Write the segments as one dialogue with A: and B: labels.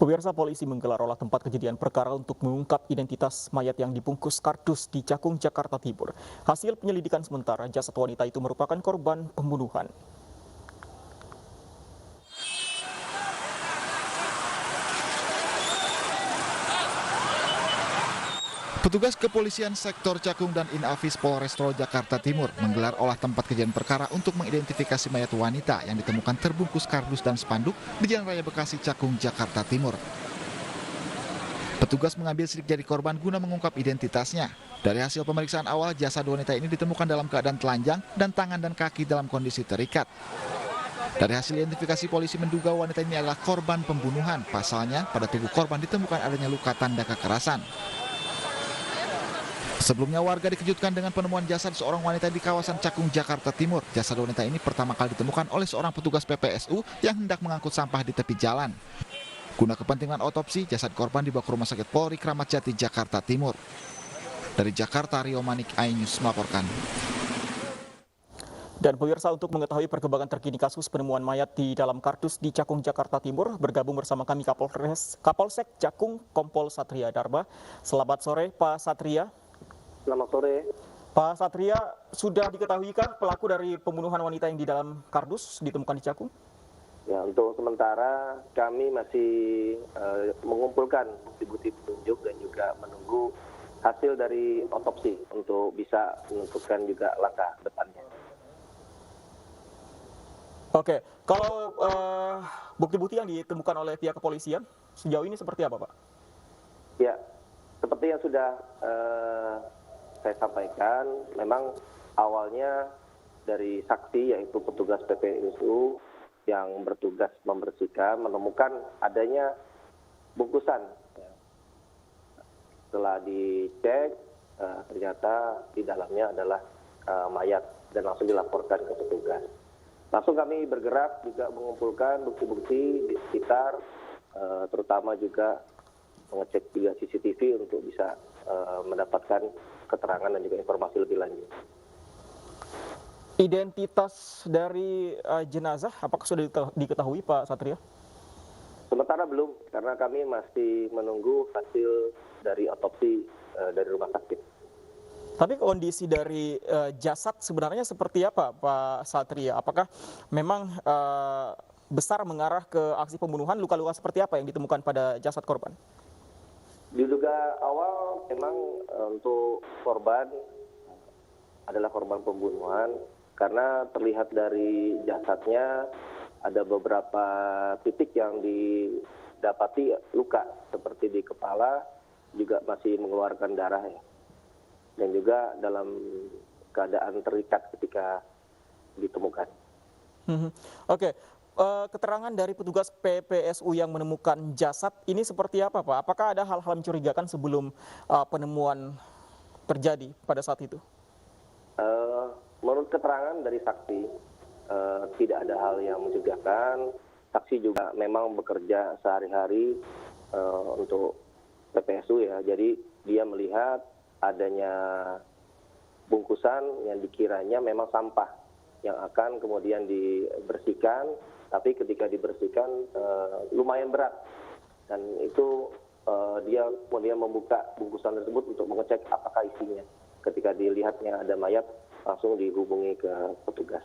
A: Pemirsa, polisi menggelar olah tempat kejadian perkara untuk mengungkap identitas mayat yang dibungkus kardus di Cakung, Jakarta Timur. Hasil penyelidikan sementara, jasad wanita itu merupakan korban pembunuhan.
B: Petugas kepolisian sektor Cakung dan Inafis Polrestro Jakarta Timur menggelar olah tempat kejadian perkara untuk mengidentifikasi mayat wanita yang ditemukan terbungkus kardus dan spanduk di Jalan Raya Bekasi, Cakung, Jakarta Timur. Petugas mengambil sidik jari korban guna mengungkap identitasnya. Dari hasil pemeriksaan awal, jasad wanita ini ditemukan dalam keadaan telanjang dan tangan dan kaki dalam kondisi terikat. Dari hasil identifikasi, polisi menduga wanita ini adalah korban pembunuhan. Pasalnya, pada tubuh korban ditemukan adanya luka tanda kekerasan. Sebelumnya warga dikejutkan dengan penemuan jasad seorang wanita di kawasan Cakung, Jakarta Timur. Jasad wanita ini pertama kali ditemukan oleh seorang petugas PPSU yang hendak mengangkut sampah di tepi jalan. Guna kepentingan otopsi, jasad korban dibawa ke Rumah Sakit Polri Kramat Jati, Jakarta Timur. Dari Jakarta, Rio Manik, iNews melaporkan.
A: Dan pemirsa, untuk mengetahui perkembangan terkini kasus penemuan mayat di dalam kardus di Cakung, Jakarta Timur, bergabung bersama kami Kapolsek Cakung, Kompol Satria Darba. Selamat sore, Pak Satria.
C: Selamat sore.
A: Pak Satria, sudah diketahuikan pelaku dari pembunuhan wanita yang di dalam kardus ditemukan di Cakung?
C: Ya, untuk sementara kami masih mengumpulkan bukti-bukti petunjuk dan juga menunggu hasil dari otopsi untuk bisa menentukan juga langkah depannya.
A: Oke, kalau bukti-bukti yang ditemukan oleh pihak kepolisian sejauh ini seperti apa, Pak?
C: Ya, seperti yang sudah saya sampaikan, memang awalnya dari saksi yaitu petugas PPSU yang bertugas membersihkan menemukan adanya bungkusan. Setelah dicek, ternyata di dalamnya adalah mayat dan langsung dilaporkan ke petugas. Langsung kami bergerak juga mengumpulkan bukti-bukti di sekitar, terutama juga mengecek juga CCTV untuk bisa mendapatkan keterangan dan juga informasi lebih lanjut.
A: Identitas dari jenazah apakah sudah diketahui, Pak Satria?
C: Sementara belum, karena kami masih menunggu hasil dari otopsi dari rumah sakit.
A: Tapi kondisi dari jasad sebenarnya seperti apa, Pak Satria? Apakah memang besar mengarah ke aksi pembunuhan? Luka-luka seperti apa yang ditemukan pada jasad korban?
C: Diduga awal memang untuk korban adalah korban pembunuhan karena terlihat dari jasadnya ada beberapa titik yang didapati luka seperti di kepala juga masih mengeluarkan darah ya. Dan juga dalam keadaan terikat ketika ditemukan.
A: Oke. Keterangan dari petugas PPSU yang menemukan jasad ini seperti apa, Pak? Apakah ada hal-hal mencurigakan sebelum penemuan terjadi pada saat itu?
C: Menurut keterangan dari saksi, tidak ada hal yang mencurigakan. Saksi juga memang bekerja sehari-hari untuk PPSU ya. Jadi dia melihat adanya bungkusan yang dikiranya memang sampah yang akan kemudian dibersihkan. Tapi ketika dibersihkan lumayan berat dan itu dia kemudian membuka bungkusan tersebut untuk mengecek apakah isinya. Ketika dilihatnya ada mayat langsung dihubungi ke petugas.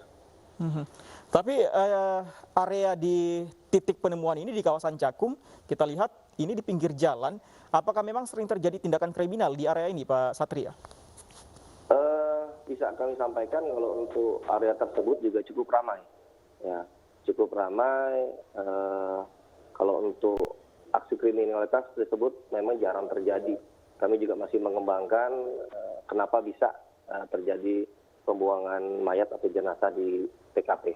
A: Tapi area di titik penemuan ini di kawasan Cakung kita lihat ini di pinggir jalan. Apakah memang sering terjadi tindakan kriminal di area ini, Pak Satria?
C: Bisa kami sampaikan kalau untuk area tersebut juga cukup ramai. Ya. Cukup ramai, kalau untuk aksi kriminalitas tersebut memang jarang terjadi. Kami juga masih mengembangkan kenapa bisa terjadi pembuangan mayat atau jenazah di TKP.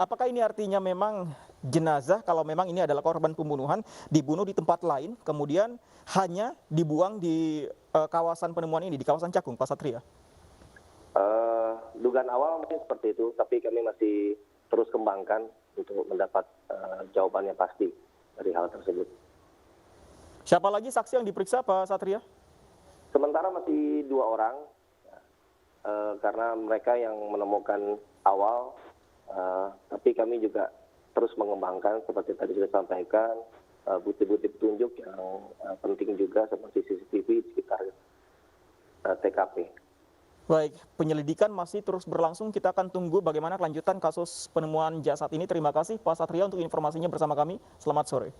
A: Apakah ini artinya memang jenazah kalau memang ini adalah korban pembunuhan dibunuh di tempat lain, kemudian hanya dibuang di kawasan penemuan ini, di kawasan Cakung, Pak Satria?
C: Dugaan awal mungkin seperti itu, tapi kami masih terus kembangkan untuk mendapat jawaban yang pasti dari hal tersebut.
A: Siapa lagi saksi yang diperiksa, Pak Satria?
C: Sementara masih 2 orang, karena mereka yang menemukan awal, tapi kami juga terus mengembangkan seperti tadi sudah sampaikan, bukti-bukti petunjuk yang penting juga seperti CCTV di sekitar TKP.
A: Baik, penyelidikan masih terus berlangsung. Kita akan tunggu bagaimana kelanjutan kasus penemuan jasad ini. Terima kasih Pak Satria untuk informasinya bersama kami. Selamat sore.